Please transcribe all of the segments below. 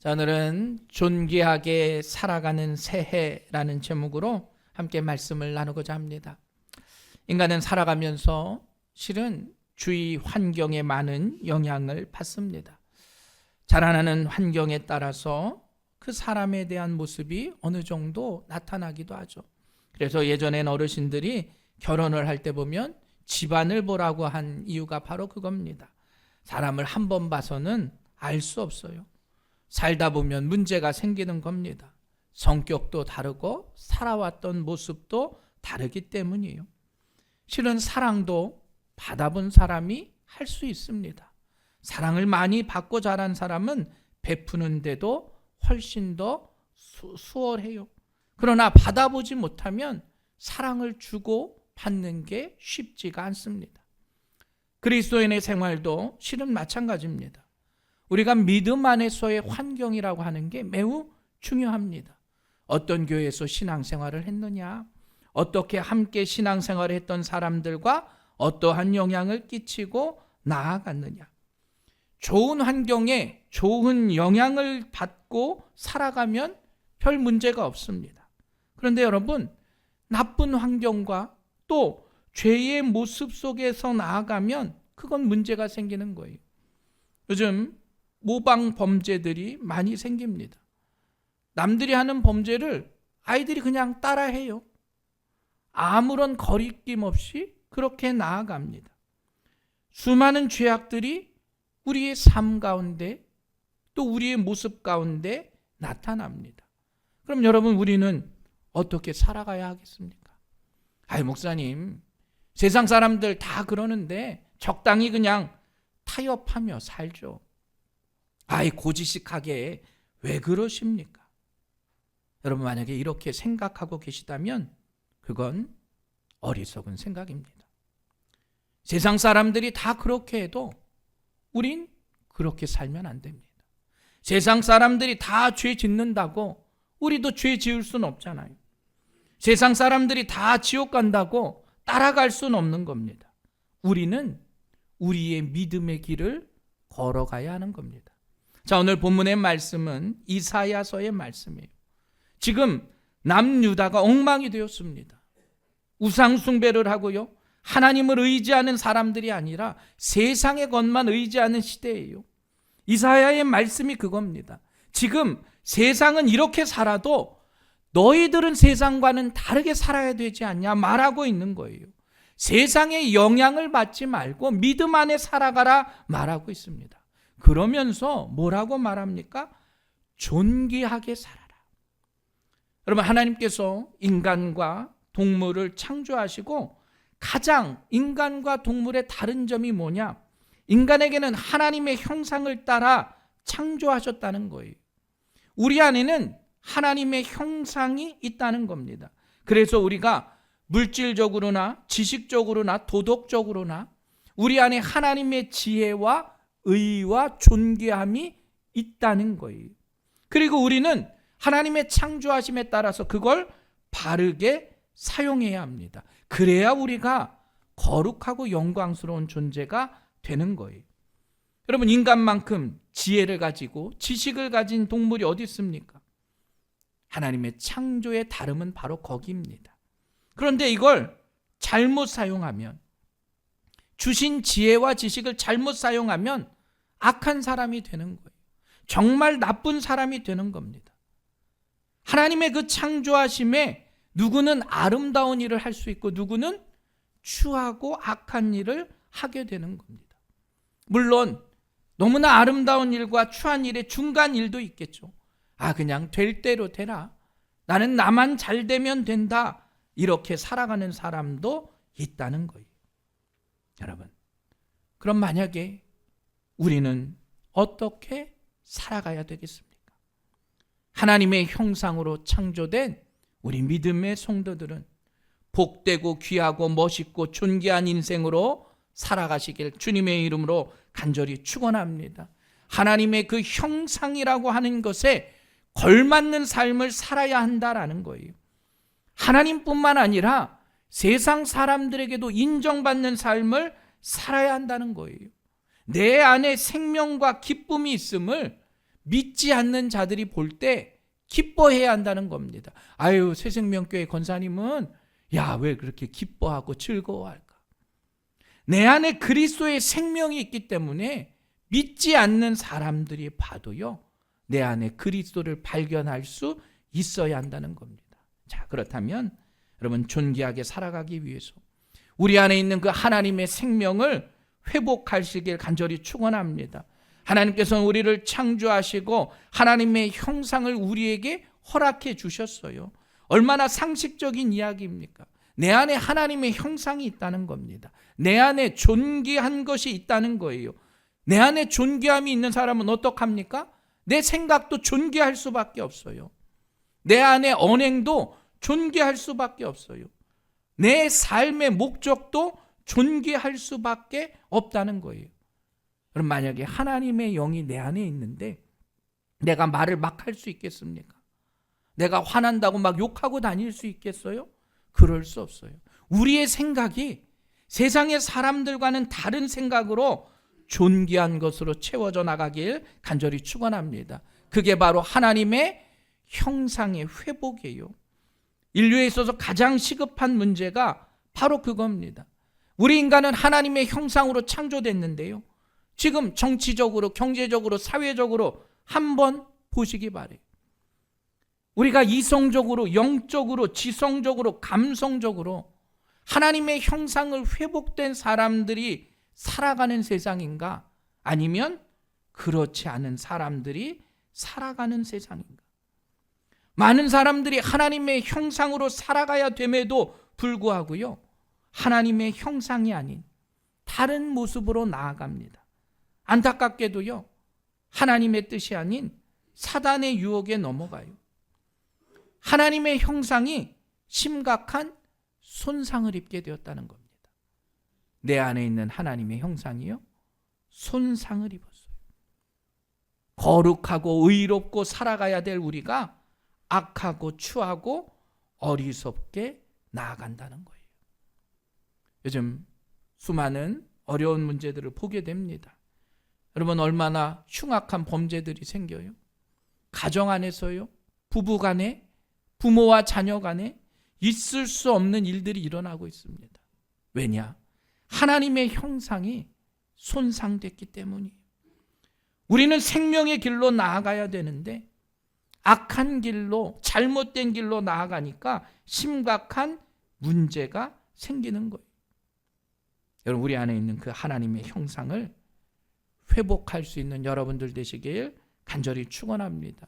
자, 오늘은 존귀하게 살아가는 새해라는 제목으로 함께 말씀을 나누고자 합니다. 인간은 살아가면서 실은 주위 환경에 많은 영향을 받습니다. 자라나는 환경에 따라서 그 사람에 대한 모습이 어느 정도 나타나기도 하죠. 그래서 예전엔 어르신들이 결혼을 할 때 보면 집안을 보라고 한 이유가 바로 그겁니다. 사람을 한 번 봐서는 알 수 없어요. 살다 보면 문제가 생기는 겁니다. 성격도 다르고 살아왔던 모습도 다르기 때문이에요. 실은 사랑도 받아본 사람이 할 수 있습니다. 사랑을 많이 받고 자란 사람은 베푸는데도 훨씬 더 수월해요. 그러나 받아보지 못하면 사랑을 주고 받는 게 쉽지가 않습니다. 그리스도인의 생활도 실은 마찬가지입니다. 우리가 믿음 안에서의 환경이라고 하는 게 매우 중요합니다. 어떤 교회에서 신앙생활을 했느냐, 어떻게 함께 신앙생활을 했던 사람들과 어떠한 영향을 끼치고 나아갔느냐. 좋은 환경에 좋은 영향을 받고 살아가면 별 문제가 없습니다. 그런데 여러분, 나쁜 환경과 또 죄의 모습 속에서 나아가면 그건 문제가 생기는 거예요. 요즘 모방 범죄들이 많이 생깁니다. 남들이 하는 범죄를 아이들이 그냥 따라해요. 아무런 거리낌 없이 그렇게 나아갑니다. 수많은 죄악들이 우리의 삶 가운데 또 우리의 모습 가운데 나타납니다. 그럼 여러분, 우리는 어떻게 살아가야 하겠습니까? 목사님, 세상 사람들 다 그러는데 적당히 그냥 타협하며 살죠. 고지식하게 왜 그러십니까? 여러분, 만약에 이렇게 생각하고 계시다면 그건 어리석은 생각입니다. 세상 사람들이 다 그렇게 해도 우린 그렇게 살면 안 됩니다. 세상 사람들이 다 죄 짓는다고 우리도 죄 지을 수는 없잖아요. 세상 사람들이 다 지옥 간다고 따라갈 수는 없는 겁니다. 우리는 우리의 믿음의 길을 걸어가야 하는 겁니다. 자, 오늘 본문의 말씀은 이사야서의 말씀이에요. 지금 남유다가 엉망이 되었습니다. 우상 숭배를 하고요, 하나님을 의지하는 사람들이 아니라 세상의 것만 의지하는 시대예요. 이사야의 말씀이 그겁니다. 지금 세상은 이렇게 살아도 너희들은 세상과는 다르게 살아야 되지 않냐 말하고 있는 거예요. 세상의 영향을 받지 말고 믿음 안에 살아가라 말하고 있습니다. 그러면서 뭐라고 말합니까? 존귀하게 살아라. 여러분, 하나님께서 인간과 동물을 창조하시고 가장 인간과 동물의 다른 점이 뭐냐? 인간에게는 하나님의 형상을 따라 창조하셨다는 거예요. 우리 안에는 하나님의 형상이 있다는 겁니다. 그래서 우리가 물질적으로나 지식적으로나 도덕적으로나 우리 안에 하나님의 지혜와 의와 존귀함이 있다는 거예요. 그리고 우리는 하나님의 창조하심에 따라서 그걸 바르게 사용해야 합니다. 그래야 우리가 거룩하고 영광스러운 존재가 되는 거예요. 여러분, 인간만큼 지혜를 가지고 지식을 가진 동물이 어디 있습니까? 하나님의 창조의 다름은 바로 거기입니다. 그런데 이걸 잘못 사용하면, 주신 지혜와 지식을 잘못 사용하면 악한 사람이 되는 거예요. 정말 나쁜 사람이 되는 겁니다. 하나님의 그 창조하심에 누구는 아름다운 일을 할 수 있고 누구는 추하고 악한 일을 하게 되는 겁니다. 물론 너무나 아름다운 일과 추한 일의 중간 일도 있겠죠. 그냥 될 대로 되라, 나는 나만 잘 되면 된다, 이렇게 살아가는 사람도 있다는 거예요. 여러분, 그럼 만약에 우리는 어떻게 살아가야 되겠습니까? 하나님의 형상으로 창조된 우리 믿음의 성도들은 복되고 귀하고 멋있고 존귀한 인생으로 살아가시길 주님의 이름으로 간절히 축원합니다. 하나님의 그 형상이라고 하는 것에 걸맞는 삶을 살아야 한다라는 거예요. 하나님뿐만 아니라 세상 사람들에게도 인정받는 삶을 살아야 한다는 거예요. 내 안에 생명과 기쁨이 있음을 믿지 않는 자들이 볼 때 기뻐해야 한다는 겁니다. 아유, 새생명교회 권사님은 왜 그렇게 기뻐하고 즐거워할까? 내 안에 그리스도의 생명이 있기 때문에 믿지 않는 사람들이 봐도요, 내 안에 그리스도를 발견할 수 있어야 한다는 겁니다. 자, 그렇다면 여러분, 존귀하게 살아가기 위해서 우리 안에 있는 그 하나님의 생명을 회복하시길 간절히 축원합니다. 하나님께서는 우리를 창조하시고 하나님의 형상을 우리에게 허락해 주셨어요. 얼마나 상식적인 이야기입니까? 내 안에 하나님의 형상이 있다는 겁니다. 내 안에 존귀한 것이 있다는 거예요. 내 안에 존귀함이 있는 사람은 어떡합니까? 내 생각도 존귀할 수밖에 없어요. 내 안에 언행도 존귀할 수밖에 없어요. 내 삶의 목적도 존귀할 수밖에 없다는 거예요. 그럼 만약에 하나님의 영이 내 안에 있는데 내가 말을 막 할 수 있겠습니까? 내가 화난다고 막 욕하고 다닐 수 있겠어요? 그럴 수 없어요. 우리의 생각이 세상의 사람들과는 다른 생각으로 존귀한 것으로 채워져 나가길 간절히 축원합니다. 그게 바로 하나님의 형상의 회복이에요. 인류에 있어서 가장 시급한 문제가 바로 그겁니다. 우리 인간은 하나님의 형상으로 창조됐는데요, 지금 정치적으로, 경제적으로, 사회적으로 한번 보시기 바래요. 우리가 이성적으로, 영적으로, 지성적으로, 감성적으로 하나님의 형상을 회복된 사람들이 살아가는 세상인가? 아니면 그렇지 않은 사람들이 살아가는 세상인가? 많은 사람들이 하나님의 형상으로 살아가야 됨에도 불구하고요, 하나님의 형상이 아닌 다른 모습으로 나아갑니다. 안타깝게도요, 하나님의 뜻이 아닌 사단의 유혹에 넘어가요. 하나님의 형상이 심각한 손상을 입게 되었다는 겁니다. 내 안에 있는 하나님의 형상이요, 손상을 입었어요. 거룩하고 의롭고 살아가야 될 우리가 악하고 추하고 어리석게 나아간다는 거예요. 요즘 수많은 어려운 문제들을 보게 됩니다. 여러분, 얼마나 흉악한 범죄들이 생겨요. 가정 안에서요, 부부 간에, 부모와 자녀 간에 있을 수 없는 일들이 일어나고 있습니다. 왜냐? 하나님의 형상이 손상됐기 때문이에요. 우리는 생명의 길로 나아가야 되는데 악한 길로, 잘못된 길로 나아가니까 심각한 문제가 생기는 거예요. 여러분, 우리 안에 있는 그 하나님의 형상을 회복할 수 있는 여러분들 되시길 간절히 축원합니다.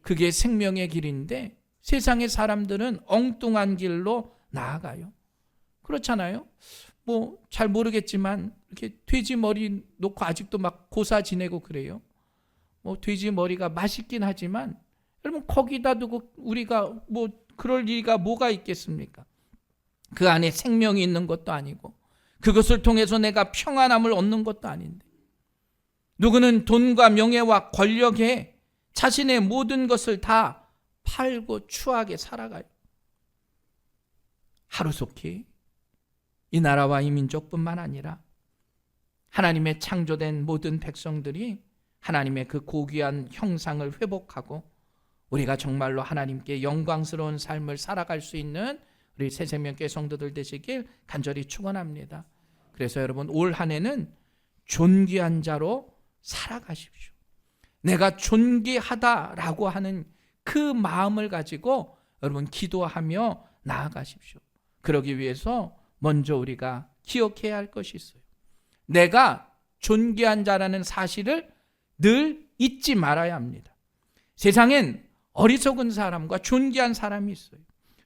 그게 생명의 길인데 세상의 사람들은 엉뚱한 길로 나아가요. 그렇잖아요. 잘 모르겠지만 이렇게 돼지 머리 놓고 아직도 막 고사 지내고 그래요. 돼지 머리가 맛있긴 하지만 여러분, 거기다 두고 우리가 그럴 리가 뭐가 있겠습니까? 그 안에 생명이 있는 것도 아니고 그것을 통해서 내가 평안함을 얻는 것도 아닌데, 누구는 돈과 명예와 권력에 자신의 모든 것을 다 팔고 추하게 살아가요. 하루속히 이 나라와 이 민족뿐만 아니라 하나님의 창조된 모든 백성들이 하나님의 그 고귀한 형상을 회복하고 우리가 정말로 하나님께 영광스러운 삶을 살아갈 수 있는 우리 새생명교회 성도들 되시길 간절히 축원합니다. 그래서 여러분, 올 한 해는 존귀한 자로 살아가십시오. 내가 존귀하다라고 하는 그 마음을 가지고 여러분 기도하며 나아가십시오. 그러기 위해서 먼저 우리가 기억해야 할 것이 있어요. 내가 존귀한 자라는 사실을 늘 잊지 말아야 합니다. 세상엔 어리석은 사람과 존귀한 사람이 있어요.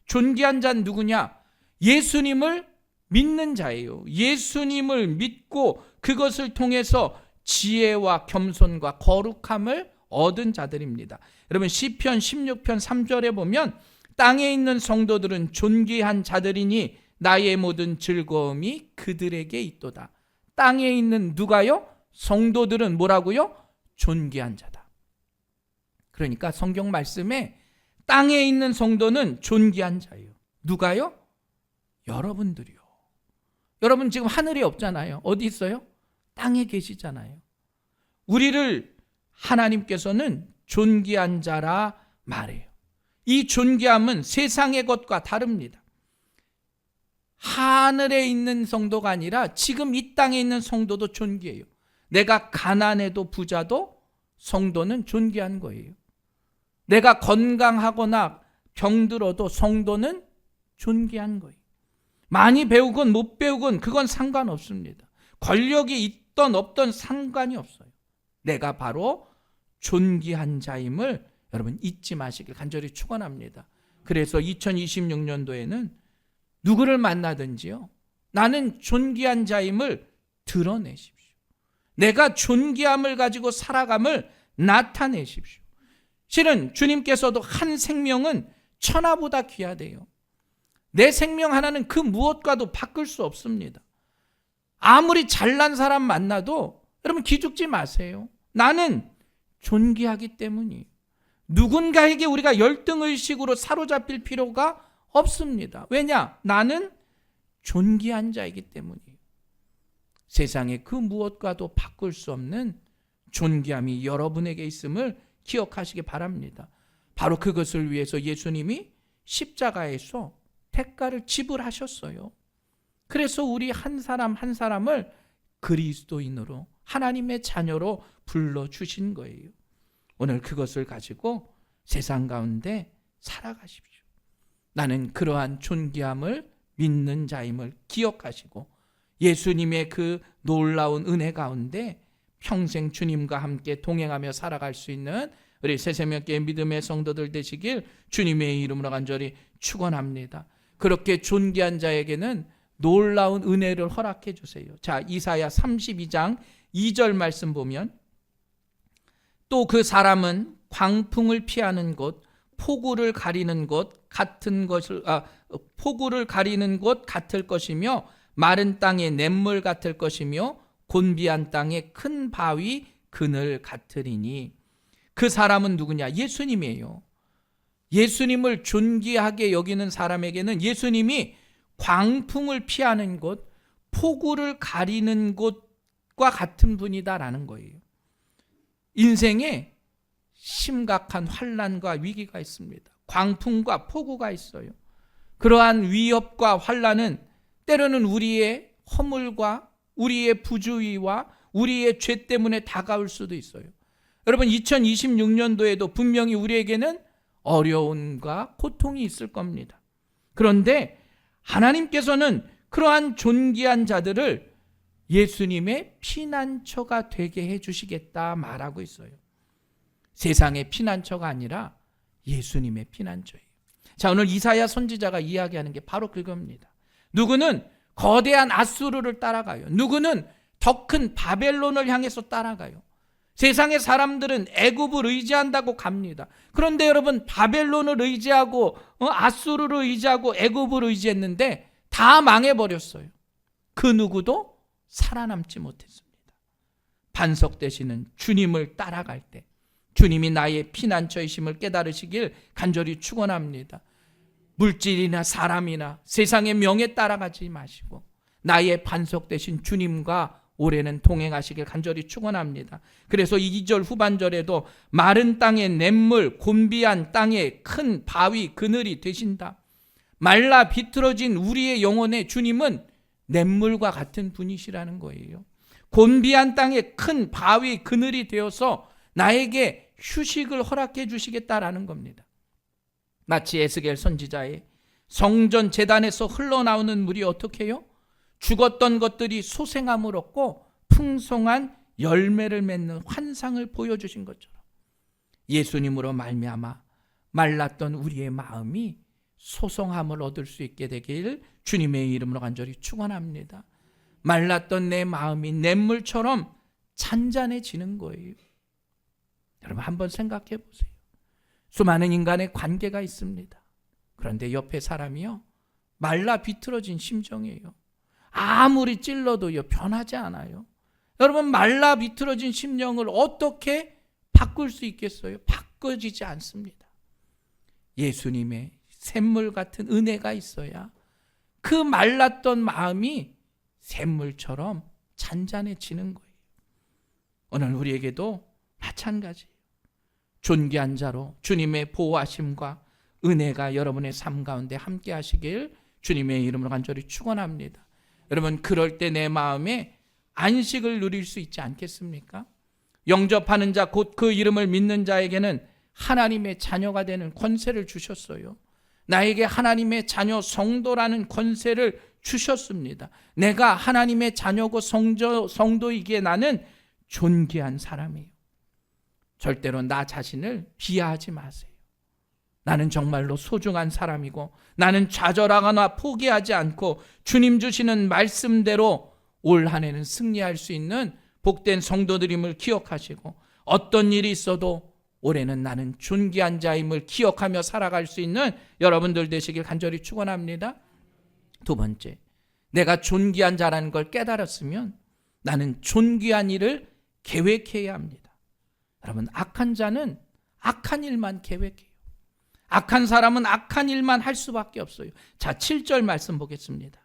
존귀한 자는 누구냐? 예수님을 믿는 자예요. 예수님을 믿고 그것을 통해서 지혜와 겸손과 거룩함을 얻은 자들입니다. 여러분, 시편 16편 3절에 보면 땅에 있는 성도들은 존귀한 자들이니 나의 모든 즐거움이 그들에게 있도다. 땅에 있는 누가요? 성도들은 뭐라고요? 존귀한 자다. 그러니까 성경 말씀에 땅에 있는 성도는 존귀한 자예요. 누가요? 여러분들이요. 여러분 지금 하늘에 없잖아요. 어디 있어요? 땅에 계시잖아요. 우리를 하나님께서는 존귀한 자라 말해요. 이 존귀함은 세상의 것과 다릅니다. 하늘에 있는 성도가 아니라 지금 이 땅에 있는 성도도 존귀해요. 내가 가난해도 부자도 성도는 존귀한 거예요. 내가 건강하거나 병들어도 성도는 존귀한 거예요. 많이 배우건 못 배우건 그건 상관없습니다. 권력이 있던 없던 상관이 없어요. 내가 바로 존귀한 자임을 여러분 잊지 마시길 간절히 축원합니다. 그래서 2026년도에는 누구를 만나든지요, 나는 존귀한 자임을 드러내십시오. 내가 존귀함을 가지고 살아감을 나타내십시오. 실은 주님께서도 한 생명은 천하보다 귀하대요. 내 생명 하나는 그 무엇과도 바꿀 수 없습니다. 아무리 잘난 사람 만나도 여러분 기죽지 마세요. 나는 존귀하기 때문이에요. 누군가에게 우리가 열등의식으로 사로잡힐 필요가 없습니다. 왜냐? 나는 존귀한 자이기 때문이에요. 세상에 그 무엇과도 바꿀 수 없는 존귀함이 여러분에게 있음을 기억하시기 바랍니다. 바로 그것을 위해서 예수님이 십자가에서 대가를 지불하셨어요. 그래서 우리 한 사람 한 사람을 그리스도인으로 하나님의 자녀로 불러주신 거예요. 오늘 그것을 가지고 세상 가운데 살아가십시오. 나는 그러한 존귀함을 믿는 자임을 기억하시고 예수님의 그 놀라운 은혜 가운데 평생 주님과 함께 동행하며 살아갈 수 있는 우리 새생명교회 믿음의 성도들 되시길 주님의 이름으로 간절히 축원합니다. 그렇게 존귀한 자에게는 놀라운 은혜를 허락해 주세요. 자, 이사야 32장 2절 말씀 보면 또 그 사람은 광풍을 피하는 곳, 폭우를 가리는 곳 같은 것을 폭우를 가리는 곳 같을 것이며 마른 땅의 냇물 같을 것이며 곤비한 땅의 큰 바위 그늘 같으리니. 그 사람은 누구냐? 예수님이에요. 예수님을 존귀하게 여기는 사람에게는 예수님이 광풍을 피하는 곳, 폭우를 가리는 곳과 같은 분이다라는 거예요. 인생에 심각한 환난과 위기가 있습니다. 광풍과 폭우가 있어요. 그러한 위협과 환난은 때로는 우리의 허물과 우리의 부주의와 우리의 죄 때문에 다가올 수도 있어요. 여러분 2026년도에도 분명히 우리에게는 어려움과 고통이 있을 겁니다. 그런데 하나님께서는 그러한 존귀한 자들을 예수님의 피난처가 되게 해주시겠다 말하고 있어요. 세상의 피난처가 아니라 예수님의 피난처예요. 자, 오늘 이사야 선지자가 이야기하는 게 바로 그겁니다. 누구는 거대한 아수르를 따라가요. 누구는 더 큰 바벨론을 향해서 따라가요. 세상의 사람들은 애굽을 의지한다고 갑니다. 그런데 여러분 바벨론을 의지하고 아수르를 의지하고 애굽을 의지했는데 다 망해버렸어요. 그 누구도 살아남지 못했습니다. 반석 되시는 주님을 따라갈 때 주님이 나의 피난처이심을 깨달으시길 간절히 축원합니다. 물질이나 사람이나 세상의 명예 따라가지 마시고 나의 반석 되신 주님과 올해는 동행하시길 간절히 축원합니다. 그래서 2절 후반절에도 마른 땅의 냇물, 곤비한 땅의 큰 바위 그늘이 되신다. 말라 비틀어진 우리의 영혼의 주님은 냇물과 같은 분이시라는 거예요. 곤비한 땅의 큰 바위 그늘이 되어서 나에게 휴식을 허락해 주시겠다라는 겁니다. 마치 에스겔 선지자의 성전 제단에서 흘러나오는 물이 어떻게 해요? 죽었던 것들이 소생함을 얻고 풍성한 열매를 맺는 환상을 보여주신 것처럼 예수님으로 말미암아 말랐던 우리의 마음이 소성함을 얻을 수 있게 되길 주님의 이름으로 간절히 축원합니다. 말랐던 내 마음이 냇물처럼 잔잔해지는 거예요. 여러분 한번 생각해 보세요. 수많은 인간의 관계가 있습니다. 그런데 옆에 사람이요 말라 비틀어진 심정이에요. 아무리 찔러도요 변하지 않아요. 여러분 말라 비틀어진 심령을 어떻게 바꿀 수 있겠어요? 바꿔지지 않습니다. 예수님의 샘물 같은 은혜가 있어야 그 말랐던 마음이 샘물처럼 잔잔해지는 거예요. 오늘 우리에게도 마찬가지예요. 존귀한 자로 주님의 보호하심과 은혜가 여러분의 삶 가운데 함께 하시길 주님의 이름으로 간절히 축원합니다. 여러분, 그럴 때 내 마음에 안식을 누릴 수 있지 않겠습니까? 영접하는 자, 곧 그 이름을 믿는 자에게는 하나님의 자녀가 되는 권세를 주셨어요. 나에게 하나님의 자녀 성도라는 권세를 주셨습니다. 내가 하나님의 자녀고 성도이기에 나는 존귀한 사람이에요. 절대로 나 자신을 비하하지 마세요. 나는 정말로 소중한 사람이고, 나는 좌절하거나 포기하지 않고 주님 주시는 말씀대로 올 한 해는 승리할 수 있는 복된 성도들임을 기억하시고, 어떤 일이 있어도 올해는 나는 존귀한 자임을 기억하며 살아갈 수 있는 여러분들 되시길 간절히 축원합니다. 두 번째, 내가 존귀한 자라는 걸 깨달았으면 나는 존귀한 일을 계획해야 합니다. 여러분, 악한 자는 악한 일만 계획해요. 악한 사람은 악한 일만 할 수밖에 없어요. 자, 7절 말씀 보겠습니다.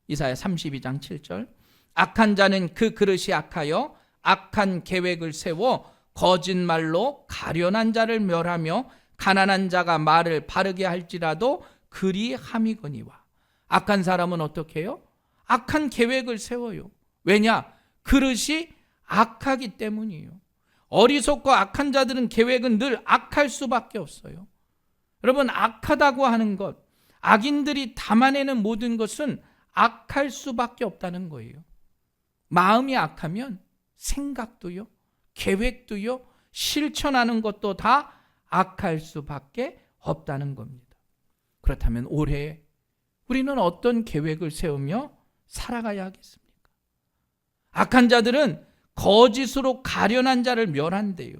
이사야 32장 7절. 악한 자는 그 그릇이 악하여 악한 계획을 세워 거짓말로 가련한 자를 멸하며 가난한 자가 말을 바르게 할지라도 그리 함이거니와. 악한 사람은 어떻게 해요? 악한 계획을 세워요. 왜냐? 그릇이 악하기 때문이에요. 어리석고 악한 자들은 계획은 늘 악할 수밖에 없어요. 여러분, 악하다고 하는 것, 악인들이 담아내는 모든 것은 악할 수밖에 없다는 거예요. 마음이 악하면 생각도요, 계획도요, 실천하는 것도 다 악할 수밖에 없다는 겁니다. 그렇다면 올해 우리는 어떤 계획을 세우며 살아가야 하겠습니까? 악한 자들은 거짓으로 가련한 자를 멸한대요.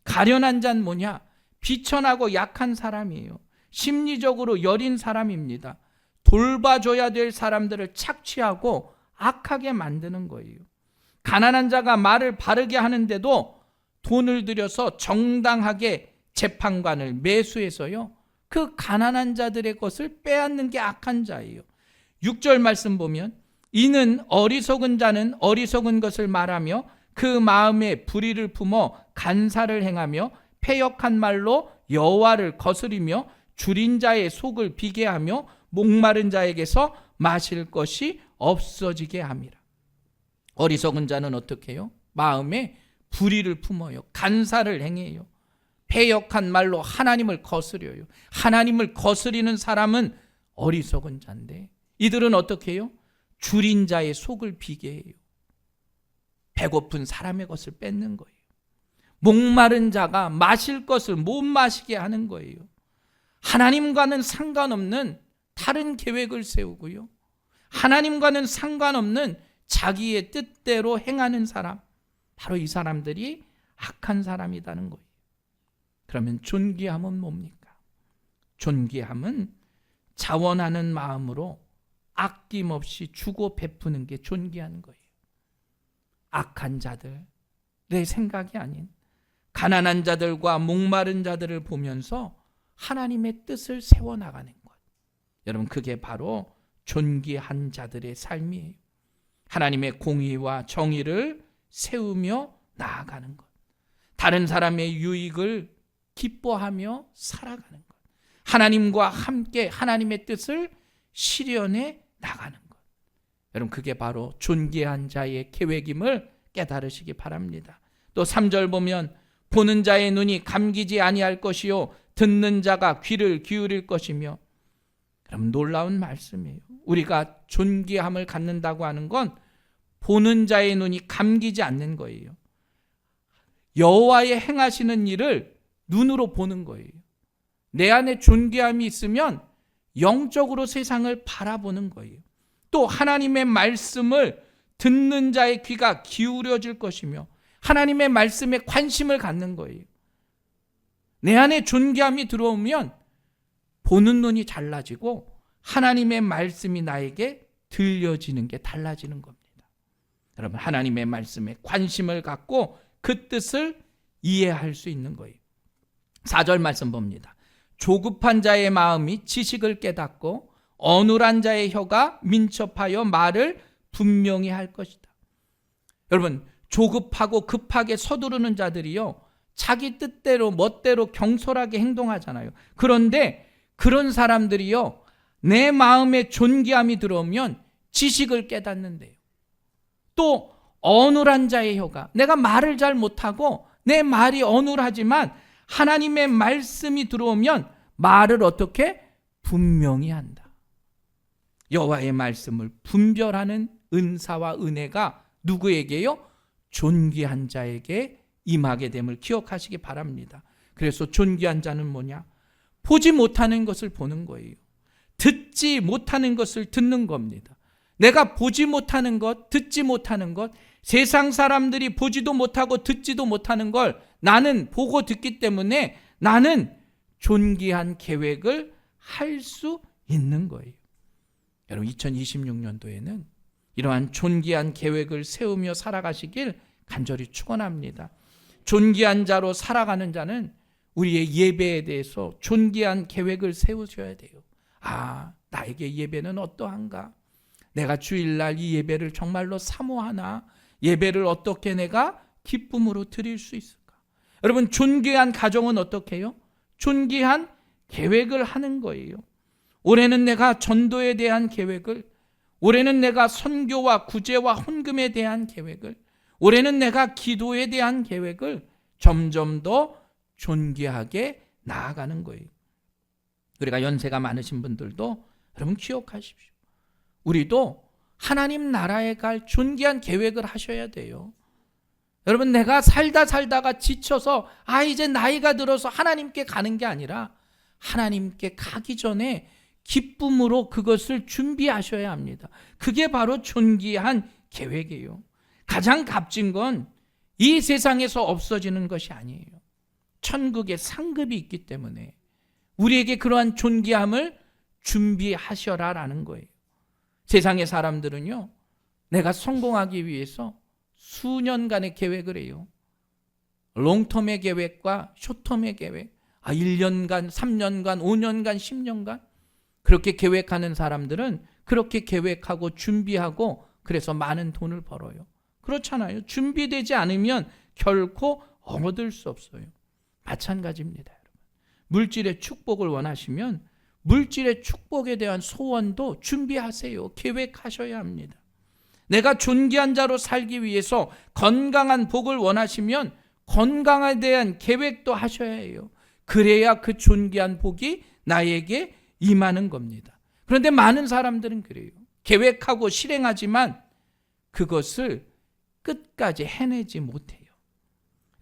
가련한 자는 뭐냐? 비천하고 약한 사람이에요. 심리적으로 여린 사람입니다. 돌봐줘야 될 사람들을 착취하고 악하게 만드는 거예요. 가난한 자가 말을 바르게 하는데도 돈을 들여서 정당하게 재판관을 매수해서요, 그 가난한 자들의 것을 빼앗는 게 악한 자예요. 6절 말씀 보면, 이는 어리석은 자는 어리석은 것을 말하며 그 마음에 불의를 품어 간사를 행하며 패역한 말로 여호와를 거스리며 줄인 자의 속을 비게 하며 목마른 자에게서 마실 것이 없어지게 함이라. 어리석은 자는 어떻게 해요? 마음에 불의를 품어요. 간사를 행해요. 패역한 말로 하나님을 거스려요. 하나님을 거스리는 사람은 어리석은 자인데, 이들은 어떻게 해요? 줄인 자의 속을 비게 해요. 배고픈 사람의 것을 뺏는 거예요. 목마른 자가 마실 것을 못 마시게 하는 거예요. 하나님과는 상관없는 다른 계획을 세우고요, 하나님과는 상관없는 자기의 뜻대로 행하는 사람, 바로 이 사람들이 악한 사람이라는 거예요. 그러면 존귀함은 뭡니까? 존귀함은 자원하는 마음으로 아낌없이 주고 베푸는 게 존귀한 거예요. 악한 자들, 내 생각이 아닌 가난한 자들과 목마른 자들을 보면서 하나님의 뜻을 세워나가는 것. 여러분, 그게 바로 존귀한 자들의 삶이에요. 하나님의 공의와 정의를 세우며 나아가는 것. 다른 사람의 유익을 기뻐하며 살아가는 것. 하나님과 함께 하나님의 뜻을 실현해 나가는 것. 여러분, 그게 바로 존귀한 자의 계획임을 깨달으시기 바랍니다. 또 3절 보면, 보는 자의 눈이 감기지 아니할 것이요 듣는 자가 귀를 기울일 것이며. 그럼 놀라운 말씀이에요. 우리가 존귀함을 갖는다고 하는 건 보는 자의 눈이 감기지 않는 거예요. 여호와의 행하시는 일을 눈으로 보는 거예요. 내 안에 존귀함이 있으면 영적으로 세상을 바라보는 거예요. 또 하나님의 말씀을 듣는 자의 귀가 기울여질 것이며 하나님의 말씀에 관심을 갖는 거예요. 내 안에 존귀함이 들어오면 보는 눈이 달라지고 하나님의 말씀이 나에게 들려지는 게 달라지는 겁니다. 여러분, 하나님의 말씀에 관심을 갖고 그 뜻을 이해할 수 있는 거예요. 4절 말씀 봅니다. 조급한 자의 마음이 지식을 깨닫고 어눌한 자의 혀가 민첩하여 말을 분명히 할 것이다. 여러분, 조급하고 급하게 서두르는 자들이요, 자기 뜻대로 멋대로 경솔하게 행동하잖아요. 그런데 그런 사람들이요, 내 마음에 존귀함이 들어오면 지식을 깨닫는데요. 또 어눌한 자의 혀가, 내가 말을 잘 못하고 내 말이 어눌하지만 하나님의 말씀이 들어오면 말을 어떻게? 분명히 한다. 여호와의 말씀을 분별하는 은사와 은혜가 누구에게요? 존귀한 자에게 임하게 됨을 기억하시기 바랍니다. 그래서 존귀한 자는 뭐냐? 보지 못하는 것을 보는 거예요. 듣지 못하는 것을 듣는 겁니다. 내가 보지 못하는 것, 듣지 못하는 것, 세상 사람들이 보지도 못하고 듣지도 못하는 걸 나는 보고 듣기 때문에 나는 존귀한 계획을 할 수 있는 거예요. 여러분, 2026년도에는 이러한 존귀한 계획을 세우며 살아가시길 간절히 축원합니다. 존귀한 자로 살아가는 자는 우리의 예배에 대해서 존귀한 계획을 세우셔야 돼요. 아, 나에게 예배는 어떠한가? 내가 주일날 이 예배를 정말로 사모하나? 예배를 어떻게 내가 기쁨으로 드릴 수 있을까? 여러분, 존귀한 가정은 어떻게 해요? 존귀한 계획을 하는 거예요. 올해는 내가 전도에 대한 계획을, 올해는 내가 선교와 구제와 헌금에 대한 계획을, 올해는 내가 기도에 대한 계획을 점점 더 존귀하게 나아가는 거예요. 우리가 연세가 많으신 분들도 여러분 기억하십시오. 우리도 하나님 나라에 갈 존귀한 계획을 하셔야 돼요. 여러분, 내가 살다가 지쳐서 이제 나이가 들어서 하나님께 가는 게 아니라 하나님께 가기 전에 기쁨으로 그것을 준비하셔야 합니다. 그게 바로 존귀한 계획이에요. 가장 값진 건 이 세상에서 없어지는 것이 아니에요. 천국에 상급이 있기 때문에 우리에게 그러한 존귀함을 준비하셔라라는 거예요. 세상의 사람들은요, 내가 성공하기 위해서 수년간의 계획을 해요. 롱텀의 계획과 숏텀의 계획, 1년간, 3년간, 5년간, 10년간 그렇게 계획하는 사람들은 그렇게 계획하고 준비하고 그래서 많은 돈을 벌어요. 그렇잖아요. 준비되지 않으면 결코 얻을 수 없어요. 마찬가지입니다, 여러분. 물질의 축복을 원하시면 물질의 축복에 대한 소원도 준비하세요. 계획하셔야 합니다. 내가 존귀한 자로 살기 위해서 건강한 복을 원하시면 건강에 대한 계획도 하셔야 해요. 그래야 그 존귀한 복이 나에게 임하는 겁니다. 그런데 많은 사람들은 그래요. 계획하고 실행하지만 그것을 끝까지 해내지 못해요.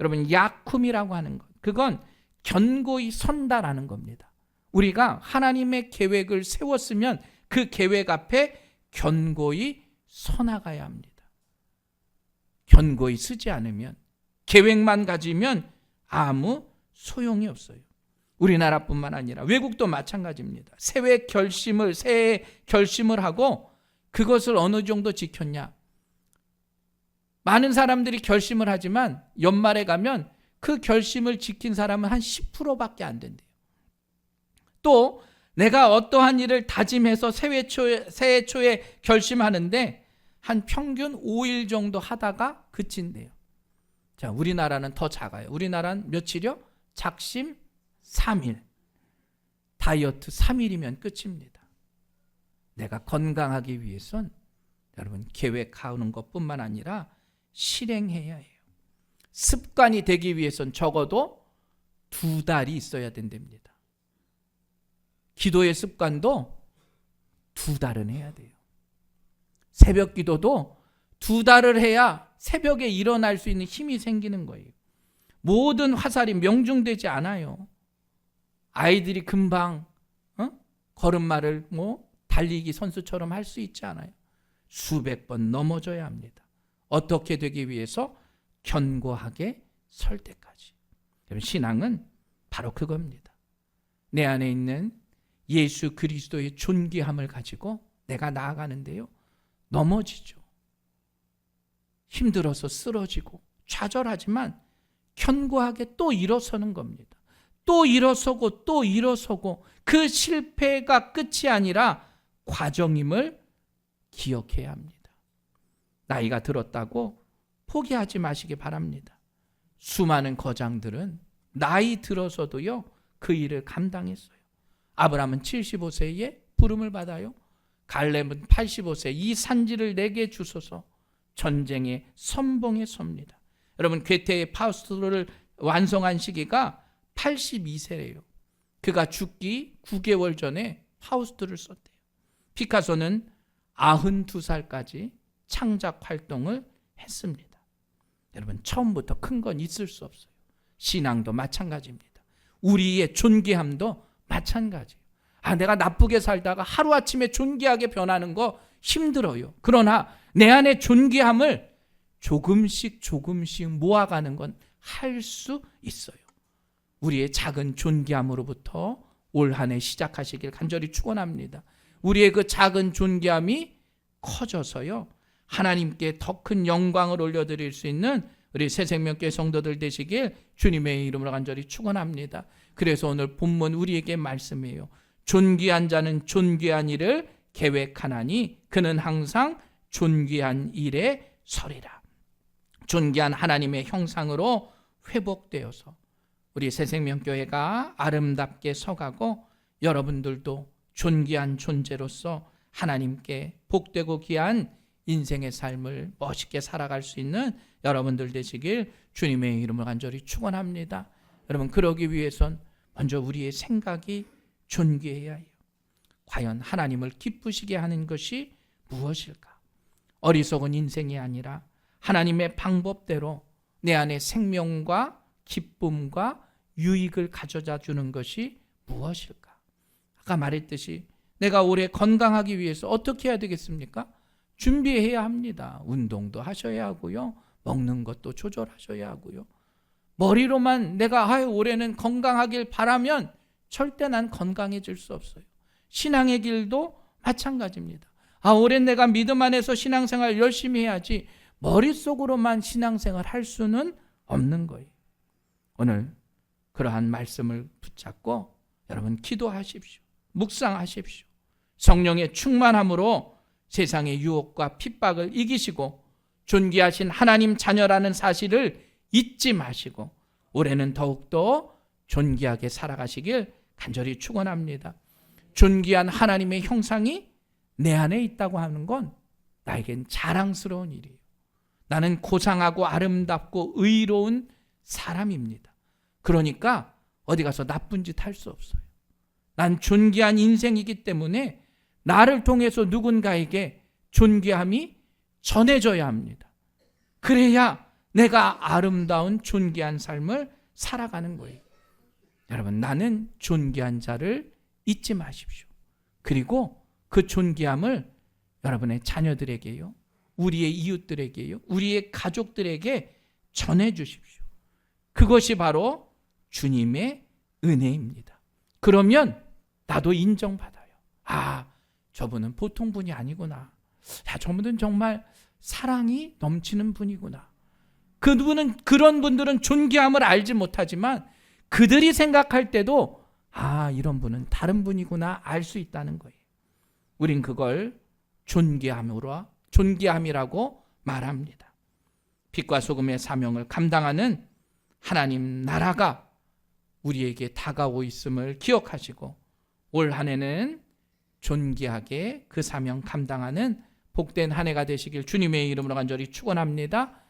여러분, 야쿰이라고 하는 것, 그건 견고히 선다라는 겁니다. 우리가 하나님의 계획을 세웠으면 그 계획 앞에 견고히 서나가야 합니다. 견고히 서지 않으면, 계획만 가지면 아무 소용이 없어요. 우리나라뿐만 아니라 외국도 마찬가지입니다. 새해 결심을 하고 그것을 어느 정도 지켰냐? 많은 사람들이 결심을 하지만 연말에 가면 그 결심을 지킨 사람은 한 10%밖에 안 된대요. 또 내가 어떠한 일을 다짐해서 새해 초에 결심하는데 한 평균 5일 정도 하다가 그친대요. 자, 우리나라는 더 작아요. 우리나라는 며칠이요? 작심 3일, 다이어트 3일이면 끝입니다. 내가 건강하기 위해선 여러분 계획하는 것뿐만 아니라 실행해야 해요. 습관이 되기 위해선 적어도 2달이 있어야 된답니다. 기도의 습관도 2달은 해야 돼요. 새벽 기도도 2달을 해야 새벽에 일어날 수 있는 힘이 생기는 거예요. 모든 화살이 명중되지 않아요. 아이들이 금방 걸음마를 달리기 선수처럼 할 수 있지 않아요. 수백 번 넘어져야 합니다. 어떻게 되기 위해서? 견고하게 설 때까지. 신앙은 바로 그겁니다. 내 안에 있는 예수 그리스도의 존귀함을 가지고 내가 나아가는데요, 넘어지죠. 힘들어서 쓰러지고 좌절하지만 견고하게 또 일어서는 겁니다. 또 일어서고 또 일어서고, 그 실패가 끝이 아니라 과정임을 기억해야 합니다. 나이가 들었다고 포기하지 마시기 바랍니다. 수많은 거장들은 나이 들어서도요 그 일을 감당했어요. 아브라함은 75세에 부름을 받아요. 갈렙은 85세 이 산지를 내게 주소서 전쟁의 선봉에 섭니다. 여러분 괴테의 파우스트를 완성한 시기가 82세래요. 그가 죽기 9개월 전에 파우스트를 썼대요. 피카소는 92살까지 창작 활동을 했습니다. 여러분 처음부터 큰 건 있을 수 없어요. 신앙도 마찬가지입니다. 우리의 존귀함도 마찬가지예요. 내가 나쁘게 살다가 하루아침에 존귀하게 변하는 거 힘들어요. 그러나 내 안에 존귀함을 조금씩 모아가는 건 할 수 있어요. 우리의 작은 존귀함으로부터 올 한 해 시작하시길 간절히 축원합니다. 우리의 그 작은 존귀함이 커져서요 하나님께 더 큰 영광을 올려드릴 수 있는 우리 새생명교회 성도들 되시길 주님의 이름으로 간절히 축원합니다. 그래서 오늘 본문 우리에게 말씀해요. 존귀한 자는 존귀한 일을 계획하나니 그는 항상 존귀한 일에 서리라. 존귀한 하나님의 형상으로 회복되어서 우리 새생명교회가 아름답게 서가고 여러분들도 존귀한 존재로서 하나님께 복되고 귀한 인생의 삶을 멋있게 살아갈 수 있는 여러분들 되시길 주님의 이름을 간절히 축원합니다. 여러분 그러기 위해선 먼저 우리의 생각이 존귀해야 해요. 과연 하나님을 기쁘시게 하는 것이 무엇일까? 어리석은 인생이 아니라 하나님의 방법대로 내 안에 생명과 기쁨과 유익을 가져다 주는 것이 무엇일까? 아까 말했듯이 내가 올해 건강하기 위해서 어떻게 해야 되겠습니까? 준비해야 합니다. 운동도 하셔야 하고요. 먹는 것도 조절하셔야 하고요. 머리로만 내가 올해는 건강하길 바라면 절대 난 건강해질 수 없어요. 신앙의 길도 마찬가지입니다. 올해 내가 믿음 안에서 신앙생활 열심히 해야지 머릿속으로만 신앙생활 할 수는 없는 거예요. 오늘 그러한 말씀을 붙잡고 여러분 기도하십시오. 묵상하십시오. 성령의 충만함으로 세상의 유혹과 핍박을 이기시고 존귀하신 하나님 자녀라는 사실을 잊지 마시고 올해는 더욱더 존귀하게 살아가시길 간절히 축원합니다. 존귀한 하나님의 형상이 내 안에 있다고 하는 건 나에겐 자랑스러운 일이에요. 나는 고상하고 아름답고 의로운 사람입니다. 그러니까 어디 가서 나쁜 짓 할 수 없어요. 난 존귀한 인생이기 때문에 나를 통해서 누군가에게 존귀함이 전해져야 합니다. 그래야 내가 아름다운 존귀한 삶을 살아가는 거예요. 여러분 나는 존귀한 자를 잊지 마십시오. 그리고 그 존귀함을 여러분의 자녀들에게요, 우리의 이웃들에게요, 우리의 가족들에게 전해 주십시오. 그것이 바로 주님의 은혜입니다. 그러면 나도 인정받아요. 저분은 보통 분이 아니구나. 저분은 정말 사랑이 넘치는 분이구나. 그런 분들은 존귀함을 알지 못하지만 그들이 생각할 때도 이런 분은 다른 분이구나 알 수 있다는 거예요. 우린 그걸 존귀함이라고 말합니다. 빛과 소금의 사명을 감당하는 하나님 나라가 우리에게 다가오고 있음을 기억하시고 올 한 해는 존귀하게 그 사명 감당하는 복된 한 해가 되시길 주님의 이름으로 간절히 축원합니다.